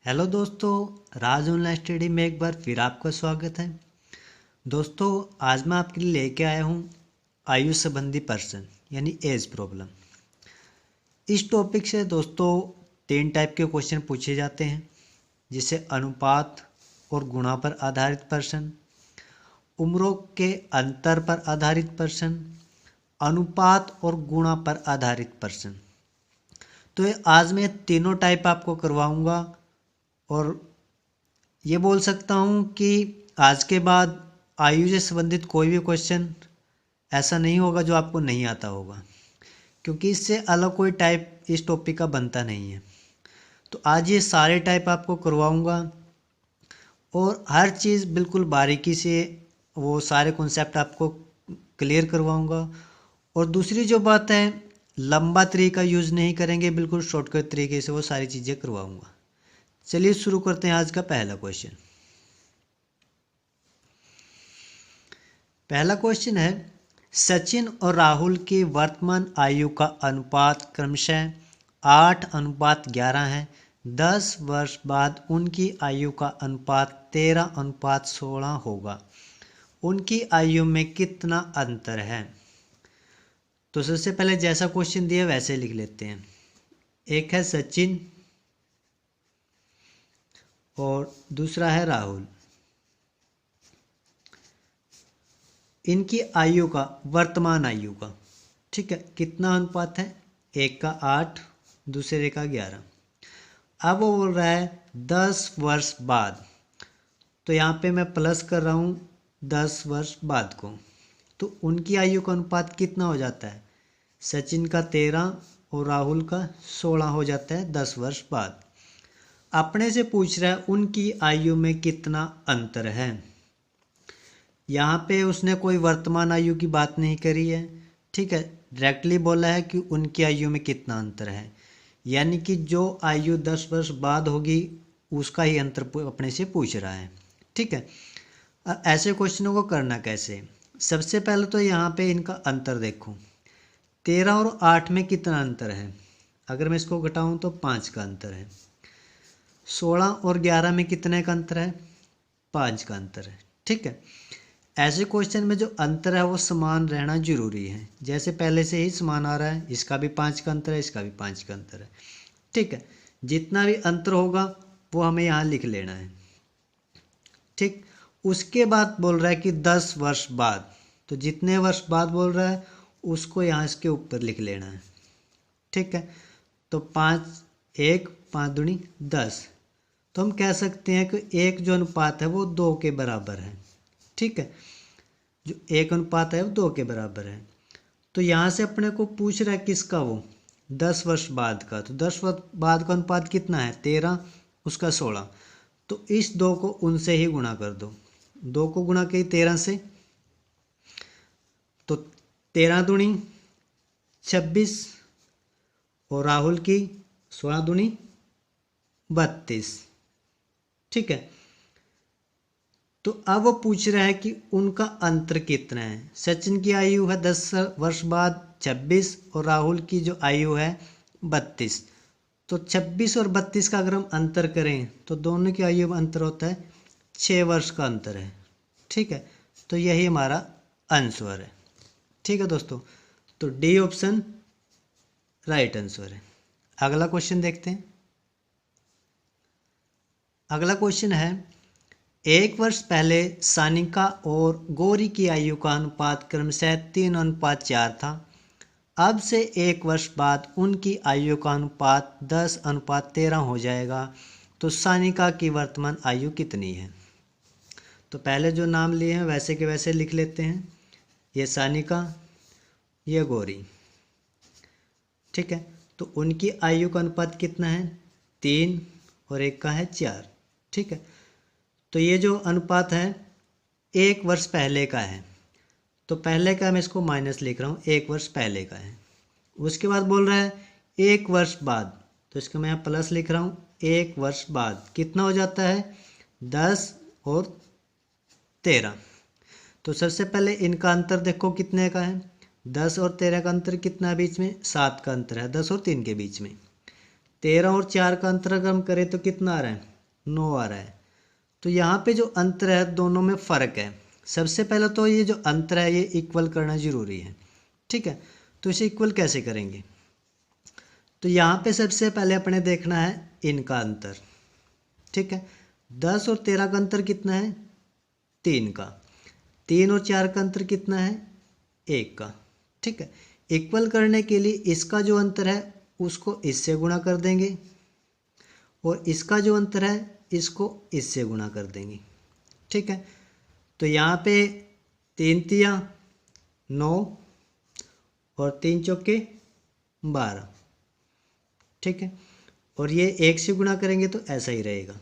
Hello दोस्तों, राज online study में एक बार फिर आपका स्वागत है। दोस्तों, आज मैं आपके लिए लेके आया हूँ आयु संबंधी प्रश्न यानी एज प्रॉब्लम। इस टॉपिक से दोस्तों 3 टाइप के क्वेश्चन पूछे जाते हैं, जिसे अनुपात और गुणा पर आधारित प्रश्न, उम्रों के अंतर पर आधारित प्रश्न, अनुपात और गुणा पर आधारित प्रश्न। तो आज मैं तीनों टाइप आपको करवाऊंगा और ये बोल सकता हूँ कि आज के बाद आयु से संबंधित कोई भी क्वेश्चन ऐसा नहीं होगा जो आपको नहीं आता होगा, क्योंकि इससे अलग कोई टाइप इस टॉपिक का बनता नहीं है। तो आज ये सारे टाइप आपको करवाऊँगा और हर चीज़ बिल्कुल बारीकी से वो सारे कॉन्सेप्ट आपको क्लियर करवाऊँगा। और दूसरी जो बात है, लंबा तरीका यूज़ नहीं करेंगे, बिल्कुल शॉर्टकट तरीके से वो सारी चीज़ें करवाऊँगा। चलिए शुरू करते हैं आज का पहला क्वेश्चन। पहला क्वेश्चन है, सचिन और राहुल की वर्तमान आयु का अनुपात क्रमशः 8:11 है। 10 वर्ष बाद उनकी आयु का अनुपात 13:16 होगा। उनकी आयु में कितना अंतर है? तो सबसे पहले जैसा क्वेश्चन दिया वैसे लिख लेते हैं। एक है सचिन और दूसरा है राहुल। इनकी आयु का, वर्तमान आयु का, ठीक है, कितना अनुपात है? एक का 8, दूसरे का 11। अब वो बोल रहा है 10 वर्ष बाद, तो यहाँ पे मैं प्लस कर रहा हूँ 10 वर्ष बाद को। तो उनकी आयु का अनुपात कितना हो जाता है? सचिन का 13 और राहुल का 16 हो जाता है 10 वर्ष बाद। अपने से पूछ रहा है उनकी आयु में कितना अंतर है। यहाँ पे उसने कोई वर्तमान आयु की बात नहीं करी है, ठीक है, डायरेक्टली बोला है कि उनकी आयु में कितना अंतर है, यानी कि जो आयु 10 वर्ष बाद होगी उसका ही अंतर अपने से पूछ रहा है, ठीक है। ऐसे क्वेश्चनों को करना कैसे? सबसे पहले तो यहाँ पे इनका अंतर देखो, 13 और 8 में कितना अंतर है? अगर मैं इसको घटाऊँ तो 5 का अंतर है। 16 और 11 में कितने का अंतर है? 5 का अंतर है, ठीक है। ऐसे क्वेश्चन में जो अंतर है वो समान रहना जरूरी है। जैसे पहले से ही समान आ रहा है, इसका भी 5 का अंतर है, इसका भी 5 का अंतर है, ठीक है। जितना भी अंतर होगा वो हमें यहाँ लिख लेना है, ठीक। उसके बाद बोल रहा है कि 10 वर्ष बाद, तो जितने वर्ष बाद बोल रहा है उसको यहाँ इसके ऊपर लिख लेना है, ठीक है। तो 5 दूनी 10, तो हम कह सकते हैं कि एक जो अनुपात है वो 2 के बराबर है, ठीक है। जो एक अनुपात है वो 2 के बराबर है। तो यहाँ से अपने को पूछ रहा है किसका? वो 10 वर्ष बाद का। तो 10 वर्ष बाद का अनुपात कितना है? 13, उसका 16। तो इस 2 को उनसे ही गुणा कर दो। 2 को गुणा करिए 13 से, तो 13 दूनी 26 और राहुल की 16 दूनी 32, ठीक है। तो अब वो पूछ रहा है कि उनका अंतर कितना है। सचिन की आयु है 10 वर्ष बाद 26 और राहुल की जो आयु है 32। तो 26 और 32 का अगर हम अंतर करें तो दोनों की आयु में अंतर होता है 6 वर्ष का अंतर है, ठीक है। तो यही हमारा आंसर है, ठीक है दोस्तों। तो डी ऑप्शन राइट आंसर है। अगला क्वेश्चन देखते हैं। अगला क्वेश्चन है, 1 वर्ष पहले सानिका और गौरी की आयु का अनुपात क्रमशः 3:4 था। अब से 1 वर्ष बाद उनकी आयु का अनुपात 10:13 हो जाएगा। तो सानिका की वर्तमान आयु कितनी है? तो पहले जो नाम लिए हैं वैसे के वैसे लिख लेते हैं। ये सानिका, ये गौरी, ठीक है। तो उनकी आयु का अनुपात कितना है? 3 और 1 का है 4, ठीक है। तो ये जो अनुपात है 1 वर्ष पहले का है, तो पहले का मैं इसको माइनस लिख रहा हूँ, 1 वर्ष पहले का है। उसके बाद बोल रहा है 1 वर्ष बाद, तो इसको मैं यहाँ प्लस लिख रहा हूँ। 1 वर्ष बाद कितना हो जाता है? 10 और 13। तो सबसे पहले इनका अंतर देखो कितने का है। 10 और 13 का अंतर कितना है बीच में? 7 का अंतर है 10 और 3 के बीच में। 13 और 4 का अंतर अगर हम करें तो कितना आ रहा है? 9 आ रहा है। तो यहाँ पे जो अंतर है दोनों में फ़र्क है। सबसे पहले तो ये जो अंतर है ये इक्वल करना ज़रूरी है, ठीक है। तो इसे इक्वल कैसे करेंगे? तो यहाँ पे सबसे पहले अपने देखना है इनका अंतर, ठीक है। 10 और 13 का अंतर कितना है? 3 का। 3 और 4 का अंतर कितना है? 1 का, ठीक है। इक्वल करने के लिए इसका जो अंतर है उसको इससे गुणा कर देंगे और इसका जो अंतर है इसको इससे गुणा कर देंगे, ठीक है। तो यहाँ पे 3 तिया 9 और 3 चौके 12, ठीक है। और ये 1 से गुणा करेंगे तो ऐसा ही रहेगा।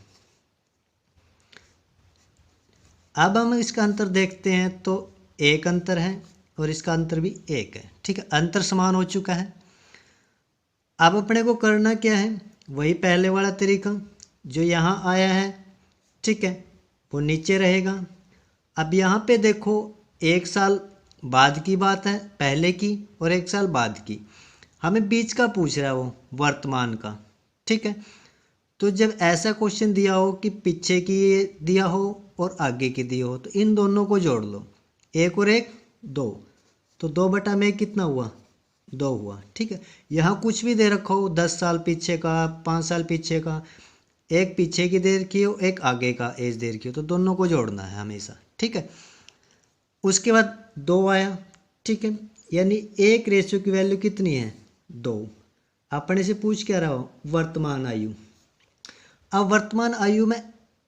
अब हम इसका अंतर देखते हैं तो 1 अंतर है और इसका अंतर भी 1 है, ठीक है। अंतर समान हो चुका है। अब अपने को करना क्या है? वही पहले वाला तरीका जो यहाँ आया है, ठीक है, वो नीचे रहेगा। अब यहाँ पे देखो 1 साल बाद की बात है, पहले की, और 1 साल बाद की। हमें बीच का पूछ रहा है वो, वर्तमान का, ठीक है। तो जब ऐसा क्वेश्चन दिया हो कि पीछे की दिया हो और आगे की दिया हो तो इन दोनों को जोड़ लो। 1 और 1 2, तो 2/में कितना हुआ? 2 हुआ, ठीक है। यहाँ कुछ भी दे रखा हो, 10 साल पीछे का, 5 साल पीछे का, एक पीछे की देर की हो, एक आगे का एज देर की हो, तो दोनों को जोड़ना है हमेशा, ठीक है। उसके बाद 2 आया, ठीक है। यानी एक रेशियो की वैल्यू कितनी है? 2। अपने से पूछ क्या रहा हो? वर्तमान आयु। अब वर्तमान आयु में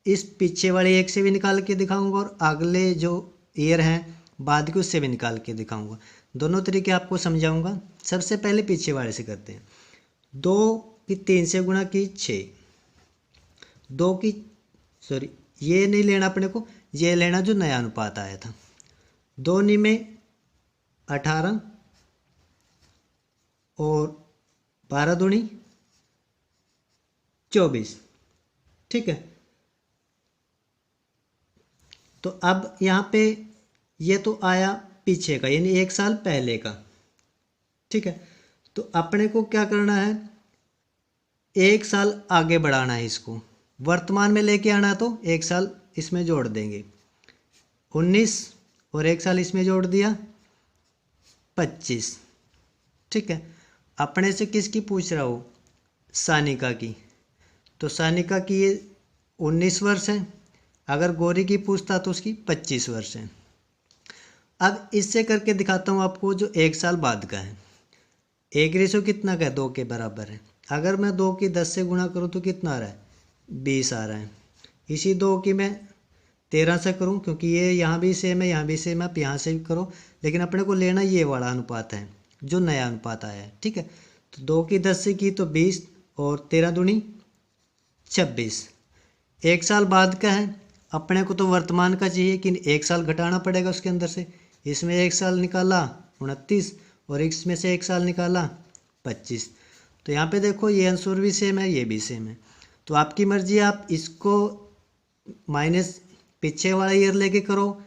इस पीछे वाले 1 से भी निकाल के दिखाऊंगा और अगले जो ईयर हैं बाद के उससे भी निकाल के दिखाऊंगा। दोनों तरीके आपको समझाऊंगा। सबसे पहले पीछे वाले से करते हैं। 2 की 3 से गुणा की 6, 2 की सॉरी ये नहीं लेना अपने को, ये लेना जो नया अनुपात आया था। 2 नी में 18 और 12 दूनी 24, ठीक है। तो अब यहाँ पे ये तो आया पीछे का, यानी 1 साल पहले का, ठीक है। तो अपने को क्या करना है? 1 साल आगे बढ़ाना है, इसको वर्तमान में लेके आना। तो 1 साल इसमें जोड़ देंगे, 19 और 1 साल इसमें जोड़ दिया 25, ठीक है। अपने से किसकी पूछ रहा हो? सानिका की। तो सानिका की ये 19 वर्ष है, अगर गौरी की पूछता तो उसकी 25 वर्ष है। अब इससे करके दिखाता हूँ आपको जो 1 साल बाद का है। 1 रेशो कितना का है? 2 के बराबर है। अगर मैं 2 की 10 से गुणा करूँ तो कितना आ रहा है? 20 आ रहा है। इसी 2 की मैं 13 से करूँ, क्योंकि ये यहाँ भी सेम है, यहाँ भी सेम है, आप यहाँ से भी करो, लेकिन अपने को लेना ये वाला अनुपात है जो नया अनुपात आया है, ठीक है। तो 2 की 10 से की तो 20 और 13 दूनी 26। 1 साल बाद का है, अपने को तो वर्तमान का चाहिए कि 1 साल घटाना पड़ेगा उसके अंदर से। इसमें 1 साल निकाला 29 और इसमें से 1 साल निकाला 25। तो यहाँ पे देखो ये आंसर भी सेम है, ये भी सेम है। तो आपकी मर्जी, आप इसको माइनस पीछे वाला ईयर लेके करो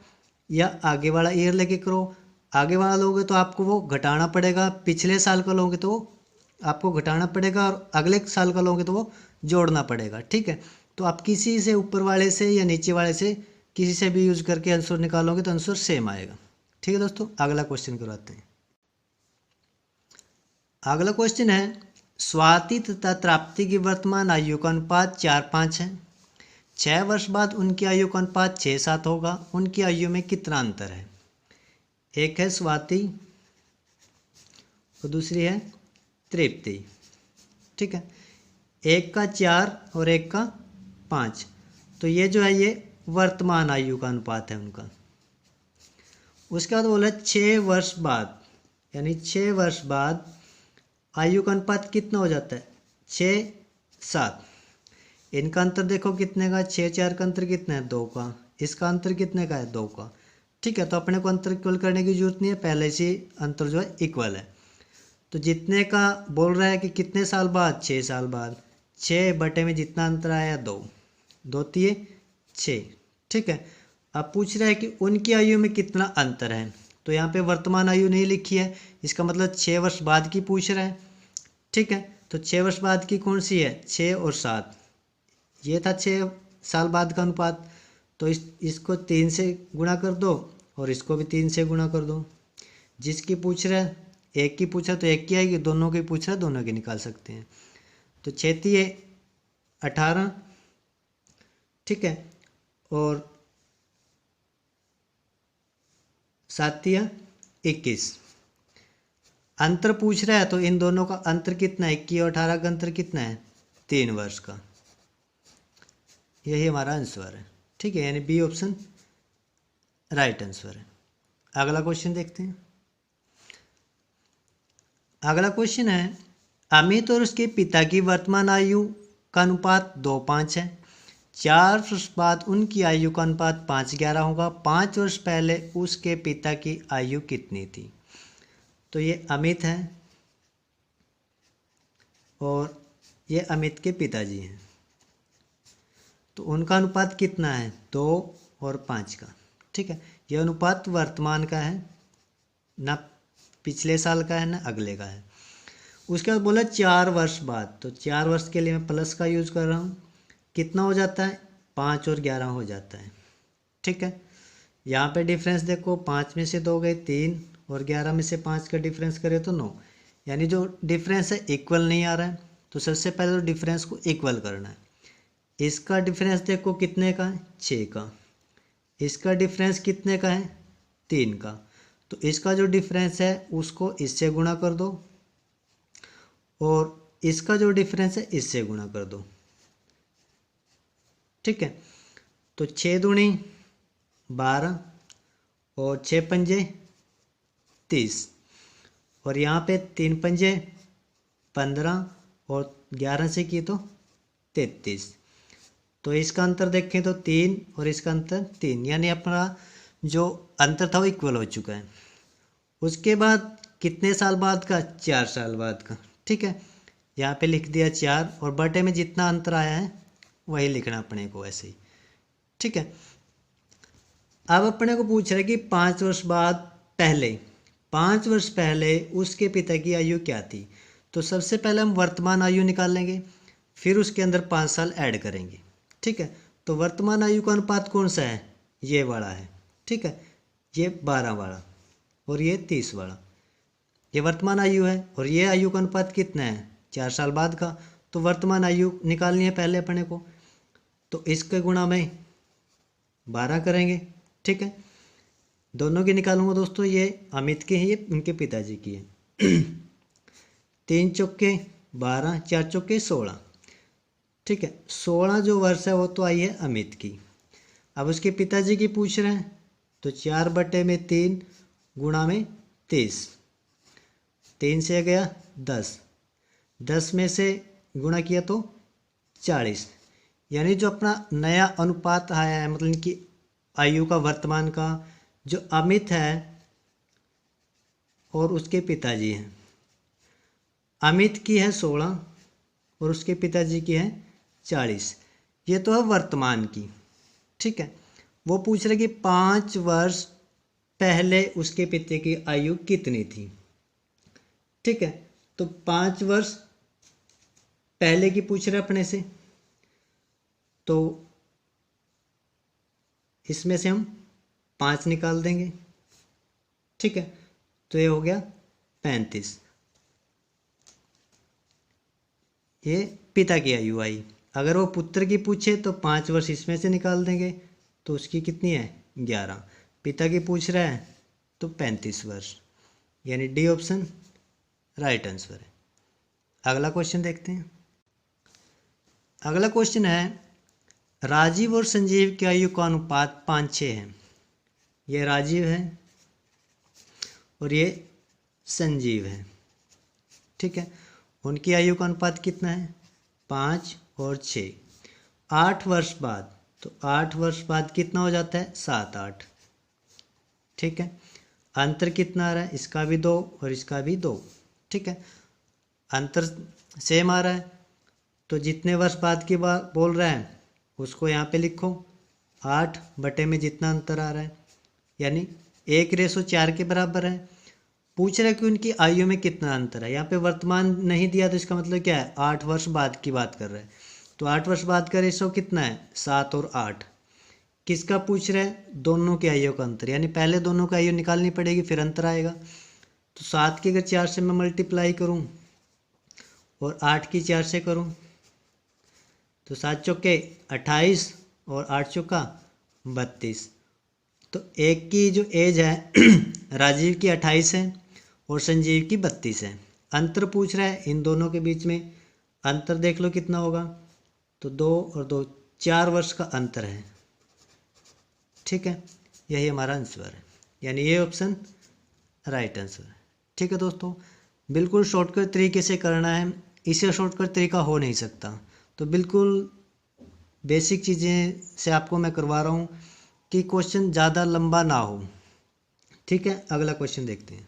या आगे वाला ईयर लेके करो। आगे वाला लोगे तो आपको वो घटाना पड़ेगा, पिछले साल का लोगे तो वो आपको घटाना पड़ेगा, और अगले साल का लोगे तो वो जोड़ना पड़ेगा, ठीक है। तो आप किसी से ऊपर वाले से या नीचे वाले से किसी से भी यूज करके आंसर निकालोगे तो आंसर सेम आएगा, ठीक है दोस्तों। अगला क्वेश्चन करवाते हैं। अगला क्वेश्चन है, स्वाति तथा त्राप्ति की वर्तमान आयु का अनुपात 4:5 है। 6 वर्ष बाद उनकी आयु का अनुपात 6:7 होगा। उनकी आयु में कितना अंतर है? एक है स्वाति और दूसरी है तृप्ति, ठीक है। 1 का 4 और 1 का 5, तो ये जो है ये वर्तमान आयु का अनुपात है उनका। उसके बाद बोला 6 वर्ष बाद, यानी 6 वर्ष बाद आयु का अनुपात कितना हो जाता है? 6:7। इनका अंतर देखो कितने का? 6-4 का अंतर कितना है? 2 का। इसका अंतर कितने का है? 2 का, ठीक है। तो अपने को अंतर इक्वल करने की जरूरत नहीं है, पहले से अंतर जो है इक्वल है। तो जितने का बोल रहा है कि कितने साल बाद? 6 साल बाद। 6 बटे में जितना अंतर आया 2, 2 तिये 6, ठीक है। अब पूछ रहा है कि उनकी आयु में कितना अंतर है। तो यहाँ पे वर्तमान आयु नहीं लिखी है, इसका मतलब 6 वर्ष बाद की पूछ रहा है, ठीक है। तो 6 वर्ष बाद की कौन सी है? 6 और 7। ये था 6 साल बाद का अनुपात, तो इसको 3 से गुणा कर दो और इसको भी 3 से गुणा कर दो। जिसकी पूछ रहा है, एक की पूछा तो एक की आएगी, दोनों की पूछ रहा है दोनों की निकाल सकते हैं। तो 6 18, ठीक है, और 7 21। अंतर पूछ रहा है तो इन दोनों का अंतर कितना है, 21 और 18 का अंतर कितना है, 3 वर्ष का। यही हमारा आंसर है, ठीक है, यानी बी ऑप्शन राइट आंसर है। अगला क्वेश्चन देखते हैं। अगला क्वेश्चन है, अमित और उसके पिता की वर्तमान आयु का अनुपात 2:5 है। 4 वर्ष बाद उनकी आयु का अनुपात 5:11 होगा। 5 वर्ष पहले उसके पिता की आयु कितनी थी। तो ये अमित है और ये अमित के पिताजी हैं। तो उनका अनुपात कितना है, 2 और 5 का, ठीक है। यह अनुपात वर्तमान का है, ना पिछले साल का है ना अगले का है। उसके बाद बोला 4 वर्ष बाद, तो 4 वर्ष के लिए मैं प्लस का यूज़ कर रहा हूँ। कितना हो जाता है, 5 और 11 हो जाता है, ठीक है। यहाँ पे डिफरेंस देखो, 5 में से 2 गए 3 और 11 में से 5 का डिफरेंस करें तो 9, यानी जो डिफरेंस है इक्वल नहीं आ रहा है। तो सबसे पहले तो डिफरेंस को इक्वल करना है। इसका डिफरेंस देखो कितने का है, 6 का। इसका डिफरेंस कितने का है, 3 का। तो इसका जो डिफरेंस है उसको इससे गुणा कर दो और इसका जो डिफरेंस है इससे गुणा कर दो, ठीक है। तो 6 दूनी 12 और 6 पंजे 30 और यहाँ पे 3 पंजे 15 और 11 से की तो 33। तो इसका अंतर देखें तो 3 और इसका अंतर 3, यानी अपना जो अंतर था वो इक्वल हो चुका है। उसके बाद कितने साल बाद का, 4 साल बाद का, ठीक है। यहाँ पे लिख दिया 4 और बटे में जितना अंतर आया है वही लिखना अपने को ऐसे ही, ठीक है। अब अपने को पूछ रहा है कि 5 वर्ष बाद पहले, 5 वर्ष पहले उसके पिता की आयु क्या थी। तो सबसे पहले हम वर्तमान आयु निकाल लेंगे, फिर उसके अंदर 5 साल ऐड करेंगे, ठीक है। तो वर्तमान आयु का अनुपात कौन सा है, ये वाला है, ठीक है। ये 12 वाला और ये 30 वाला, ये वर्तमान आयु है। और ये आयु का अनुपात कितना है, 4 साल बाद का। तो वर्तमान आयु निकालनी है पहले अपने को, तो इसके गुणा में 12 करेंगे, ठीक है। दोनों की निकालूंगा दोस्तों, ये अमित की है, ये उनके पिताजी की है। 3 चौके 12, 4 चौके 16, ठीक है। 16 जो वर्ष है वो तो आई है अमित की। अब उसके पिताजी की पूछ रहे हैं, तो 4/3 गुणा में 30, 3 से गया 10, 10 में से गुणा किया तो 40, यानी जो अपना नया अनुपात आया है, मतलब कि आयु का वर्तमान का, जो अमित है और उसके पिताजी हैं। अमित की है 16 और उसके पिताजी की है 40, ये तो है वर्तमान की, ठीक है। वो पूछ रहे कि 5 वर्ष पहले उसके पिता की आयु कितनी थी, ठीक है। तो 5 वर्ष पहले की पूछ रहे अपने से, तो इसमें से हम 5 निकाल देंगे, ठीक है। तो ये हो गया 35, ये पिता की आयु आई। अगर वो पुत्र की पूछे तो 5 वर्ष इसमें से निकाल देंगे, तो उसकी कितनी है 11। पिता की पूछ रहा है तो 35 वर्ष, यानी डी ऑप्शन राइट आंसर है। अगला क्वेश्चन देखते हैं। अगला क्वेश्चन है, राजीव और संजीव की आयु का अनुपात 5:6 है। ये राजीव है और ये संजीव है, ठीक है। उनकी आयु का अनुपात कितना है, 5 और 6। 8 वर्ष बाद, तो 8 वर्ष बाद कितना हो जाता है, 7, 8, ठीक है। अंतर कितना आ रहा है, इसका भी 2 और इसका भी 2, ठीक है। अंतर सेम आ रहा है, तो जितने वर्ष बाद की बात बोल रहा है उसको यहाँ पे लिखो, 8 बटे में जितना अंतर आ रहा है, यानी 1:4 के बराबर है। पूछ रहा है कि उनकी आयु में कितना अंतर है। यहाँ पे वर्तमान नहीं दिया तो इसका मतलब क्या है, 8 वर्ष बाद की बात कर रहा है। तो 8 वर्ष बाद का रेशो कितना है 7 और 8। किसका पूछ रहे हैं दोनों के आयु का अंतर, यानी पहले दोनों की आयु निकालनी पड़ेगी फिर अंतर आएगा। तो 7 की अगर 4 से मैं मल्टीप्लाई करूं और 8 की 4 से करूं तो 7 चौके 28 और 8 चौका 32। तो एक की जो एज है राजीव की 28 है और संजीव की 32 है। अंतर पूछ रहा है इन दोनों के बीच में, अंतर देख लो कितना होगा, तो 2 और 2 4 वर्ष का अंतर है। ठीक है, यही हमारा आंसर है, यानी ये ऑप्शन राइट आंसर है। ठीक है दोस्तों, बिल्कुल शॉर्टकट तरीके से करना है, इससे शॉर्टकट तरीका हो नहीं सकता। तो बिल्कुल बेसिक चीज़ें से आपको मैं करवा रहा हूँ कि क्वेश्चन ज़्यादा लंबा ना हो। ठीक है, अगला क्वेश्चन देखते हैं।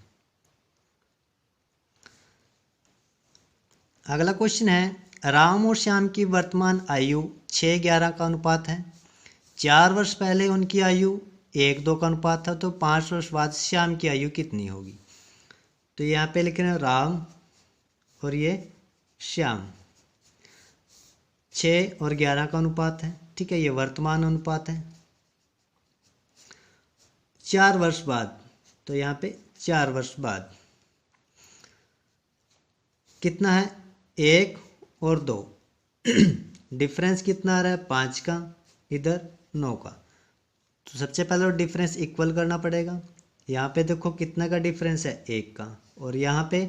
अगला क्वेश्चन है, राम और श्याम की वर्तमान आयु 6:11 का अनुपात है। 4 वर्ष पहले उनकी आयु 1:2 का अनुपात था, तो 5 वर्ष बाद श्याम की आयु कितनी होगी। तो यहाँ पे लिख रहे हैं राम और ये श्याम, 6 और 11 का अनुपात है। ठीक है, ये वर्तमान अनुपात है। 4 वर्ष बाद, तो यहाँ पे 4 वर्ष बाद कितना है 1 और 2 डिफरेंस कितना आ रहा है 5 का, इधर 9 का। तो सबसे पहले डिफरेंस इक्वल करना पड़ेगा। यहाँ पे देखो कितना का डिफरेंस है 1 का और यहाँ पे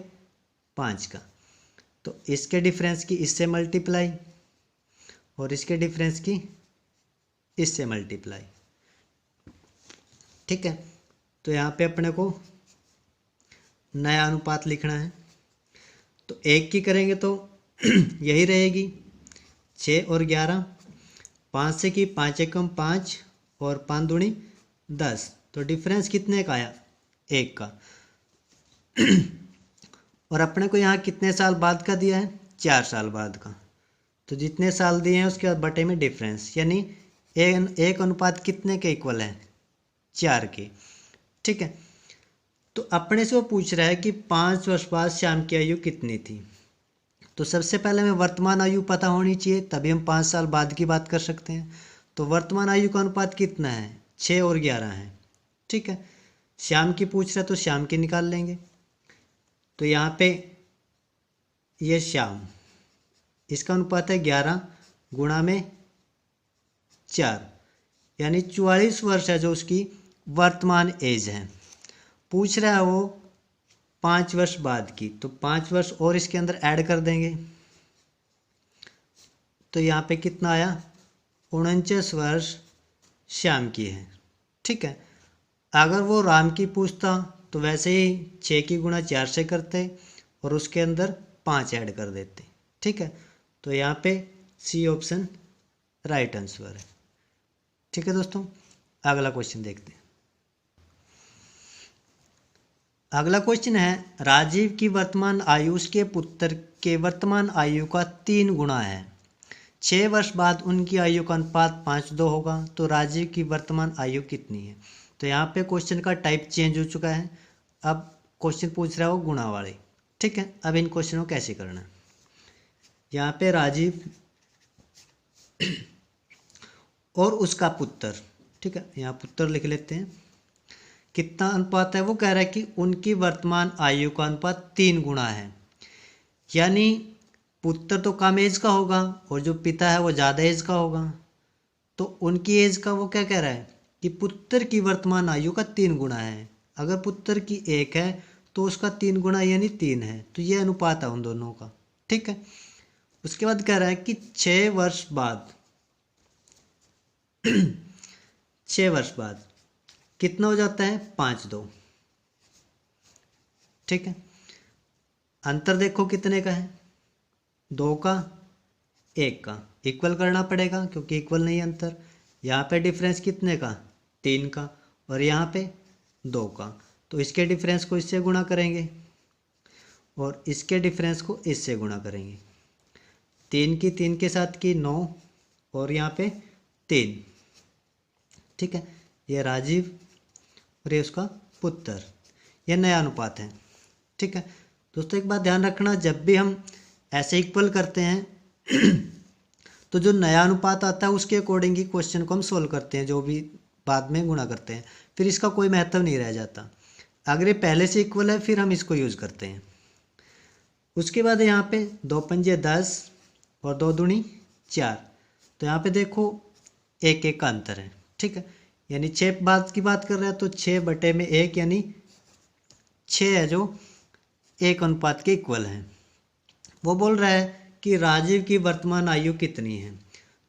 5 का। तो इसके डिफरेंस की इससे मल्टीप्लाई और इसके डिफरेंस की इससे मल्टीप्लाई। ठीक है, तो यहाँ पे अपने को नया अनुपात लिखना है। तो 1 की करेंगे तो यही रहेगी 6 और 11, 5 से की 5 एकम 5 और 5 दूनी 10। तो डिफरेंस कितने का आया 1 का। और अपने को यहाँ कितने साल बाद का दिया है 4 साल बाद का। तो जितने साल दिए हैं उसके बाद बटे में डिफरेंस, यानी एक अनुपात कितने के इक्वल है 4 के। ठीक है, तो अपने से वो पूछ रहा है कि 5 वर्ष बाद श्याम की आयु कितनी थी। तो सबसे पहले हमें वर्तमान आयु पता होनी चाहिए, तभी हम 5 साल बाद की बात कर सकते हैं। तो वर्तमान आयु का अनुपात कितना है 6 और 11 है। ठीक है, श्याम की पूछ रहा है तो श्याम की निकाल लेंगे। तो यहाँ पे ये श्याम, इसका अनुपात है 11 गुणा में 4, यानी 44 वर्ष है जो उसकी वर्तमान एज है। पूछ रहा है वो 5 वर्ष बाद की, तो 5 वर्ष और इसके अंदर ऐड कर देंगे। तो यहाँ पे कितना आया 49 वर्ष श्याम की है। ठीक है, अगर वो राम की पूछता तो वैसे ही 6 की गुणा 4 से करते और उसके अंदर 5 ऐड कर देते। ठीक है, तो यहाँ पे सी ऑप्शन राइट आंसर है। ठीक है दोस्तों, अगला क्वेश्चन देखते हैं। अगला क्वेश्चन है, राजीव की वर्तमान आयु उसके पुत्र के वर्तमान आयु का 3 गुना है। 6 वर्ष बाद उनकी आयु का अनुपात 5:2 होगा, तो राजीव की वर्तमान आयु कितनी है। तो यहाँ पे क्वेश्चन का टाइप चेंज हो चुका है, अब क्वेश्चन पूछ रहा है वो गुणा वाले। ठीक है, अब इन क्वेश्चनों को कैसे करना है। यहाँ पे राजीव और उसका पुत्र, ठीक है, यहाँ पुत्र लिख लेते हैं। कितना अनुपात है, वो कह रहा है कि उनकी वर्तमान आयु का अनुपात 3 गुना है, यानी पुत्र तो कम एज का होगा और जो पिता है वो ज़्यादा एज का होगा। तो उनकी एज का वो क्या कह रहा है कि पुत्र की वर्तमान आयु का 3 गुना है। अगर पुत्र की 1 है तो उसका 3 गुना यानी 3 है, तो ये अनुपात है उन दोनों का। ठीक है, उसके बाद कह रहा है कि 6 वर्ष बाद 6 वर्ष बाद कितना हो जाता है 5:2। ठीक है, अंतर देखो कितने का है 2 का 1 का, इक्वल करना पड़ेगा क्योंकि इक्वल नहीं अंतर। यहाँ पे डिफरेंस कितने का 3 का और यहाँ पे 2 का। तो इसके डिफरेंस को इससे गुणा करेंगे और इसके डिफरेंस को इससे गुणा करेंगे। 3 की 3 के साथ की 9 और यहाँ पे 3। ठीक है, ये राजीव और ये उसका पुत्र, यह नया अनुपात है। ठीक है दोस्तों, एक बात ध्यान रखना, जब भी हम ऐसे इक्वल करते हैं तो जो नया अनुपात आता है उसके अकॉर्डिंग ही क्वेश्चन को हम सोल्व करते हैं, जो भी बाद में गुणा करते हैं, फिर इसका कोई महत्व नहीं रह जाता। अगर ये पहले से इक्वल है फिर हम इसको यूज़ करते हैं। उसके बाद यहाँ पे 2 पंजे 10 और 2 दूनी 4, तो यहाँ पे देखो 1 का अंतर है, ठीक है। यानी 6 की बात कर रहे हैं तो 6/1 यानी 6 है जो 1 अनुपात के इक्वल है। वो बोल रहा है कि राजीव की वर्तमान आयु कितनी है।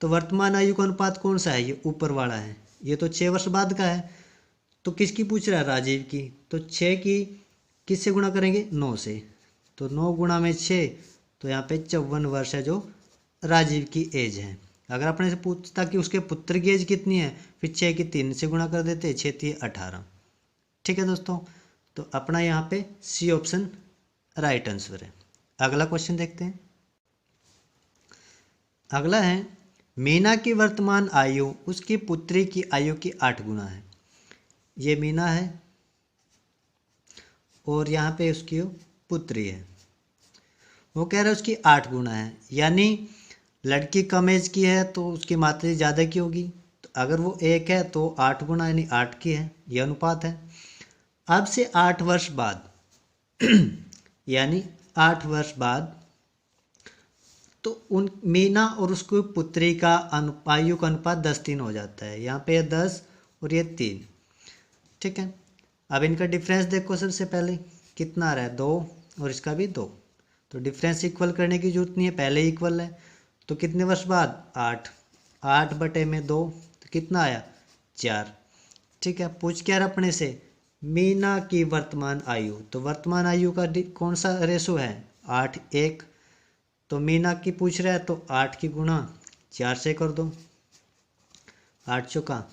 तो वर्तमान आयु का अनुपात कौन सा है, ये ऊपर वाला है, ये तो 6 वर्ष बाद का है। तो किसकी पूछ रहा है, राजीव की। तो 6 की किससे गुणा करेंगे, 9 से। तो 9 गुणा में 6, तो यहाँ पे 54 वर्ष है जो राजीव की एज है। अगर अपने से पूछता कि उसके पुत्र की एज कितनी है, फिर 6 की 3 से गुणा कर देते, 6 3 18। ठीक है दोस्तों, तो अपना यहाँ पे सी ऑप्शन राइट आंसर है। अगला क्वेश्चन देखते हैं। अगला है, मीना की वर्तमान आयु उसकी पुत्री की आयु की 8 गुना है। ये मीना है और यहाँ पे उसकी पुत्री है। वो कह रहा है उसकी 8 गुना है, यानी लड़की कम एज की है तो उसकी मात्रा ज़्यादा की होगी। तो अगर वो 1 है तो 8 गुना यानी 8 की है, ये अनुपात है। अब से 8 वर्ष बाद यानी 8 वर्ष बाद तो उन मीना और उसकी पुत्री का आयु का अनुपात 10:3 हो जाता है। यहाँ पे 10 और ये 3, ठीक है। अब इनका डिफरेंस देखो, सबसे पहले कितना आ रहा है, 2 और इसका भी 2। तो डिफरेंस इक्वल करने की जरूरत नहीं है, पहले ही इक्वल है। तो कितने वर्ष बाद, 8, 8/2, तो कितना आया, 4, ठीक है। पूछ क्या रहा अपने से, मीना की वर्तमान आयु। तो वर्तमान आयु का कौन सा रेशो है, 8:1। तो मीना की पूछ रहा है तो 8 की गुणा 4 से कर दो, 8 चौका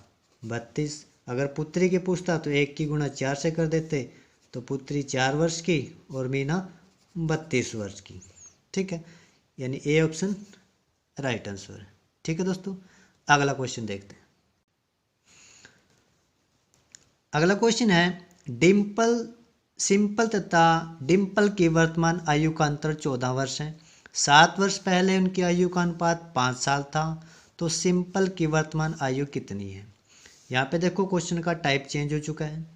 32। अगर पुत्री की पूछता तो 1 की गुणा 4 से कर देते, तो पुत्री 4 वर्ष की और मीना 32 वर्ष की, ठीक है। यानी ए ऑप्शन राइट आंसर है। ठीक है दोस्तों, अगला क्वेश्चन देखते हैं। अगला क्वेश्चन है, डिम्पल सिंपल तथा डिम्पल की वर्तमान आयु का अंतर 14 वर्ष है। 7 वर्ष पहले उनकी आयु का अनुपात 5 साल था, तो सिंपल की वर्तमान आयु कितनी है। यहाँ पे देखो क्वेश्चन का टाइप चेंज हो चुका है,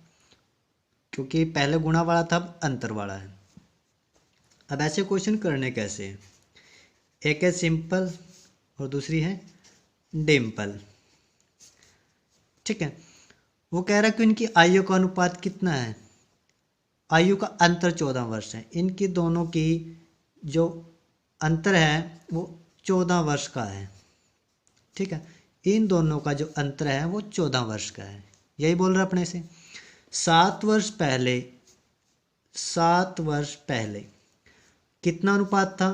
क्योंकि पहले गुणा वाला था, अब अंतर वाला है। अब ऐसे क्वेश्चन करने कैसे हैं, एक है सिंपल और दूसरी है डिम्पल, ठीक है। वो कह रहा है कि इनकी आयु का अनुपात कितना है, आयु का अंतर 14 वर्ष है। इनकी दोनों की जो अंतर है वो 14 वर्ष का है, ठीक है। इन दोनों का जो अंतर है वो 14 वर्ष का है, यही बोल रहा है अपने से। 7 वर्ष पहले कितना अनुपात था,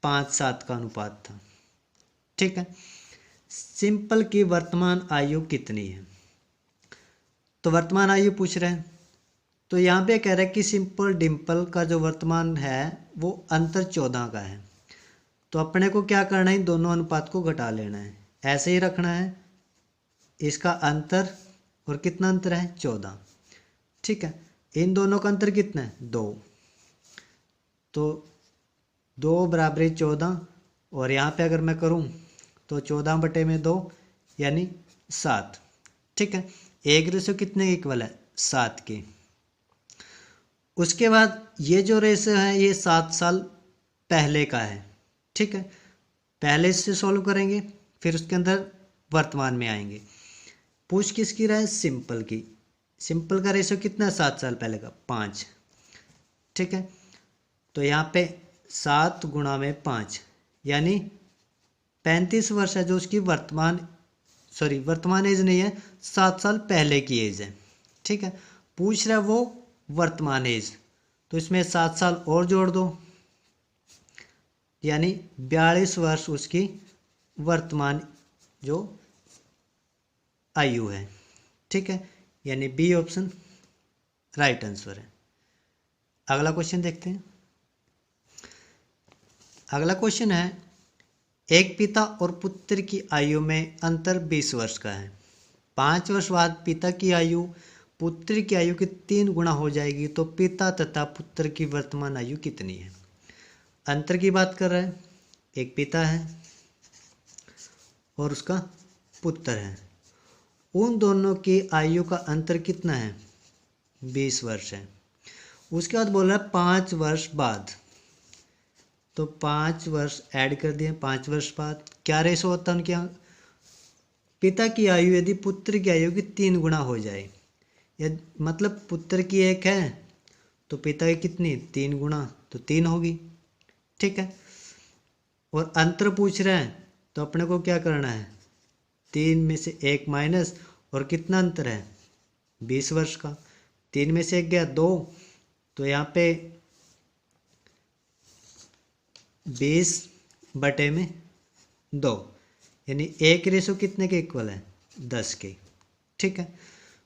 5:7 का अनुपात था, ठीक है। सिंपल की वर्तमान आयु कितनी है, तो वर्तमान आयु पूछ रहे हैं। तो यहाँ पे कह रहा है कि सिंपल डिम्पल का जो वर्तमान है वो अंतर 14 का है। तो अपने को क्या करना है, इन दोनों अनुपात को घटा लेना है, ऐसे ही रखना है। इसका अंतर और कितना अंतर है, 14, ठीक है। इन दोनों का अंतर कितना है, 2। तो 2 बराबर 14, और यहाँ पे अगर मैं करूँ तो 14/2 यानी 7, ठीक है। एक रेशो कितने इक्वल है, 7 के। उसके बाद ये जो रेशो है ये 7 साल पहले का है, ठीक है। पहले इससे सॉल्व करेंगे, फिर उसके अंदर वर्तमान में आएंगे। पूछ किसकी रहा है, सिंपल की। सिंपल का रेशो कितना है, 7 साल पहले का, 5, ठीक है। तो यहाँ पे 7 गुणा में 5 यानी 35 वर्ष है जो उसकी वर्तमान एज नहीं है, 7 साल पहले की एज है, ठीक है। पूछ रहा है वो वर्तमान एज, तो इसमें 7 साल और जोड़ दो, यानी 42 वर्ष उसकी वर्तमान जो आयु है, ठीक है। यानी बी ऑप्शन राइट आंसर है। अगला क्वेश्चन देखते हैं। अगला क्वेश्चन है, एक पिता और पुत्र की आयु में अंतर 20 वर्ष का है। 5 वर्ष बाद पिता की आयु पुत्र की आयु की 3 गुना हो जाएगी, तो पिता तथा पुत्र की वर्तमान आयु कितनी है। अंतर की बात कर रहे हैं, एक पिता है और उसका पुत्र है, उन दोनों की आयु का अंतर कितना है? 20 वर्ष है। उसके बाद बोल रहा है 5 वर्ष बाद, तो 5 वर्ष ऐड कर दिए। 5 वर्ष बाद क्या रेशो होता है उनके यहाँ? पिता की आयु यदि पुत्र की आयु की 3 गुना हो जाए, मतलब पुत्र की 1 है तो पिता की कितनी? 3 गुना, तो 3 होगी। ठीक है, और अंतर पूछ रहे हैं तो अपने को क्या करना है? 3 में से 1 माइनस, और कितना अंतर है? 20 वर्ष का। 3 में से 1 गया 2, तो यहाँ पे 20/2, यानी 1 रेशो कितने के इक्वल है? 10 के। ठीक है,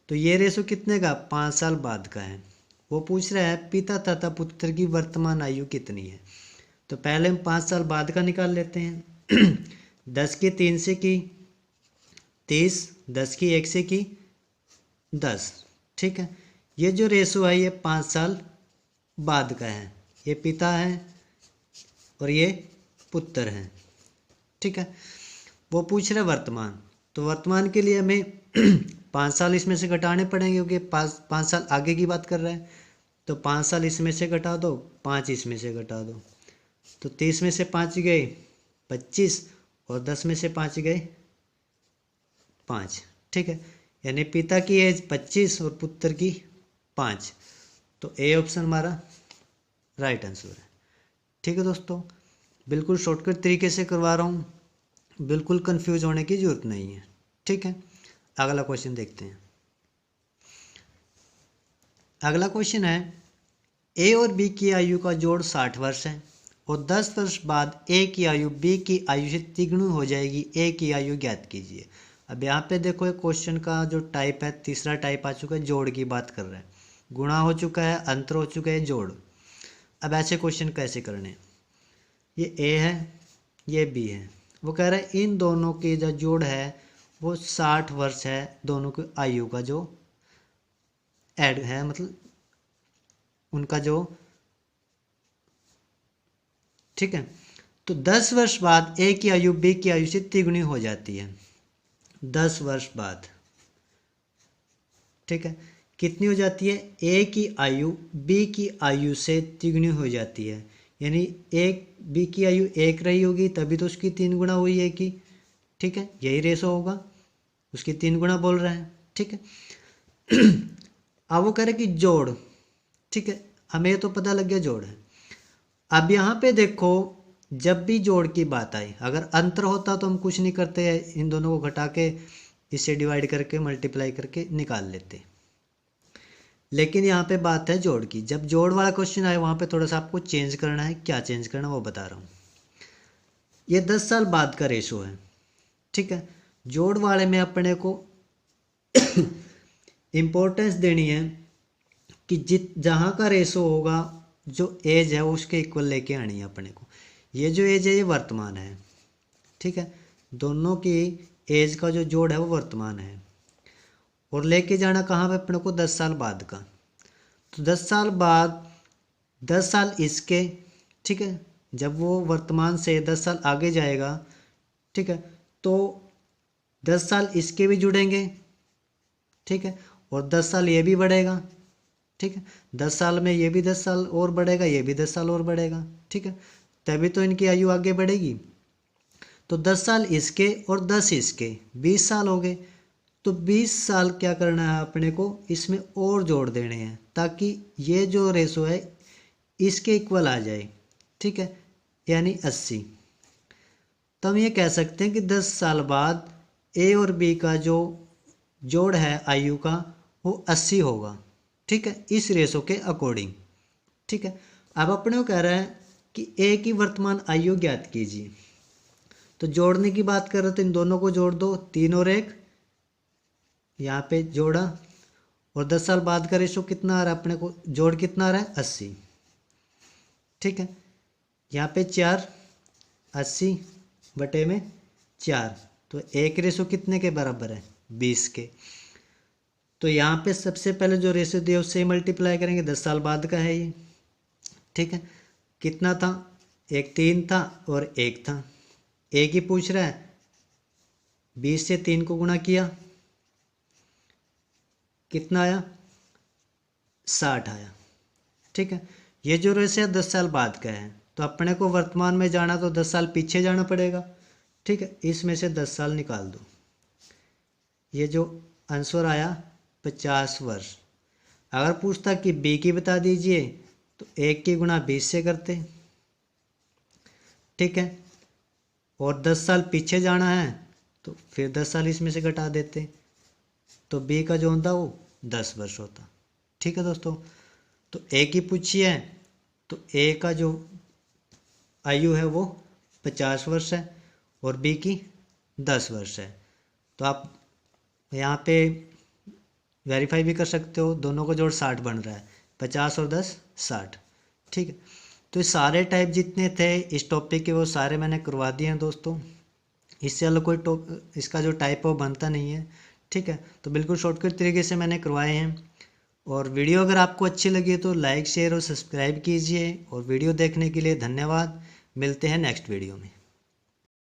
तो ये रेशो कितने का? 5 साल बाद का है। वो पूछ रहा है पिता तथा पुत्र की वर्तमान आयु कितनी है। तो पहले हम 5 साल बाद का निकाल लेते हैं। 10 की 3 से की 30, 10 की 1 से की 10। ठीक है, ये जो रेशो है ये 5 साल बाद का है। ये पिता है और ये पुत्र है। ठीक है, वो पूछ रहे वर्तमान, तो वर्तमान के लिए हमें 5 साल इसमें से घटाने पड़ेंगे, क्योंकि 5 साल आगे की बात कर रहे हैं। तो 5 साल इसमें से घटा दो, 5 इसमें से घटा दो, तो 30 में से 5 गए 25, और 10 में से 5 गए 5। ठीक है, यानी पिता की एज 25 और पुत्र की 5, तो ए ऑप्शन हमारा राइट आंसर है। ठीक है दोस्तों, बिल्कुल शॉर्टकट तरीके से करवा रहा हूँ, बिल्कुल कंफ्यूज होने की ज़रूरत नहीं है। ठीक है, अगला क्वेश्चन देखते हैं। अगला क्वेश्चन है, ए और बी की आयु का जोड़ 60 वर्ष है और 10 वर्ष बाद ए की आयु बी की आयु से तिगुनी हो जाएगी, ए की आयु ज्ञात कीजिए। अब यहाँ पे देखो एक क्वेश्चन का जो टाइप है, तीसरा टाइप आ चुका है, जोड़ की बात कर रहे हैं। गुणा हो चुका है, अंतर हो चुका है, जोड़। अब ऐसे क्वेश्चन कैसे करने? ये ए है, ये बी है। वो कह रहा है इन दोनों के जो जोड़ है वो 60 वर्ष है, दोनों की आयु का जो ऐड है, मतलब उनका जो। ठीक है, तो 10 वर्ष बाद ए की आयु बी की आयु से तिगुनी हो जाती है। 10 वर्ष बाद, ठीक है, कितनी हो जाती है? ए की आयु बी की आयु से तिगुनी हो जाती है, यानी एक बी की आयु 1 रही होगी तभी तो उसकी 3 गुना हुई ए की। ठीक है, यही रेशो होगा, उसकी 3 गुना बोल रहे हैं। ठीक है, अब वो कह रहे कि जोड़। ठीक है, हमें तो पता लग गया जोड़ है। अब यहाँ पे देखो, जब भी जोड़ की बात आई, अगर अंतर होता तो हम कुछ नहीं करते, इन दोनों को घटा के इससे डिवाइड करके मल्टीप्लाई करके निकाल लेते। लेकिन यहाँ पे बात है जोड़ की। जब जोड़ वाला क्वेश्चन आए वहाँ पे थोड़ा सा आपको चेंज करना है। क्या चेंज करना वो बता रहा हूँ। ये 10 साल बाद का रेशो है। ठीक है, जोड़ वाले में अपने को इम्पोर्टेंस देनी है कि जहाँ का रेशो होगा, जो एज है उसके इक्वल लेके आनी है अपने को। ये जो एज है ये वर्तमान है। ठीक है, दोनों की एज का जो जोड़ है वो वर्तमान है, और लेके जाना कहाँ पे अपने को? 10 साल बाद का। तो 10 साल बाद 10 साल इसके, ठीक है, जब वो वर्तमान से 10 साल आगे जाएगा, ठीक है, तो 10 साल इसके भी जुड़ेंगे। ठीक है, और 10 साल ये भी बढ़ेगा। ठीक है, 10 साल में ये भी 10 साल और बढ़ेगा, ये भी 10 साल और बढ़ेगा। ठीक है, तभी तो इनकी आयु आगे बढ़ेगी। तो 10 साल इसके और 10 इसके, 20 साल हो गए। तो 20 साल क्या करना है अपने को? इसमें और जोड़ देने हैं, ताकि ये जो रेशो है इसके इक्वल आ जाए। ठीक है, यानी 80। तो हम ये कह सकते हैं कि 10 साल बाद ए और बी का जो जोड़ है आयु का वो 80 होगा। ठीक है, इस रेशो के अकॉर्डिंग। ठीक है, अब अपने को कह रहा है कि ए की वर्तमान आयु ज्ञात कीजिए। तो जोड़ने की बात कर रहे तो इन दोनों को जोड़ दो, 3 और 1 यहाँ पे जोड़ा, और 10 साल बाद का रेशो कितना आ रहा है अपने को? जोड़ कितना आ रहा है? 80। ठीक है, यहाँ पे 4, 80/4, तो एक रेशो कितने के बराबर है? 20 के। तो यहाँ पे सबसे पहले जो रेशो दिया उससे मल्टीप्लाई करेंगे, 10 साल बाद का है ये। ठीक है, कितना था? एक 3 था और 1 था। एक ही पूछ रहा है, 20 से 3 को गुणा किया, कितना आया? 60 आया। ठीक है, ये जो रेशो 10 साल बाद का है, तो अपने को वर्तमान में जाना तो 10 साल पीछे जाना पड़ेगा। ठीक है, इसमें से 10 साल निकाल दो, ये जो आंसर आया 50 वर्ष। अगर पूछता कि बी की बता दीजिए तो 1 की गुणा 20 से करते। ठीक है, और 10 साल पीछे जाना है तो फिर 10 साल इसमें से घटा देते, तो बी का जो होता वो 10 वर्ष होता। ठीक है दोस्तों, तो ए की पूछी है तो ए का जो आयु है वो 50 वर्ष है और बी की 10 वर्ष है। तो आप यहाँ पे वेरीफाई भी कर सकते हो, दोनों को जोड़ 60 बन रहा है, 50 और 10 60। ठीक है, तो ये सारे टाइप जितने थे इस टॉपिक के वो सारे मैंने करवा दिए हैं दोस्तों। इससे अलग कोई इसका जो टाइप है वो बनता नहीं है। ठीक है, तो बिल्कुल शॉर्टकट तरीके से मैंने करवाए हैं। और वीडियो अगर आपको अच्छी लगी तो लाइक शेयर और सब्सक्राइब कीजिए। और वीडियो देखने के लिए धन्यवाद। मिलते हैं नेक्स्ट वीडियो में।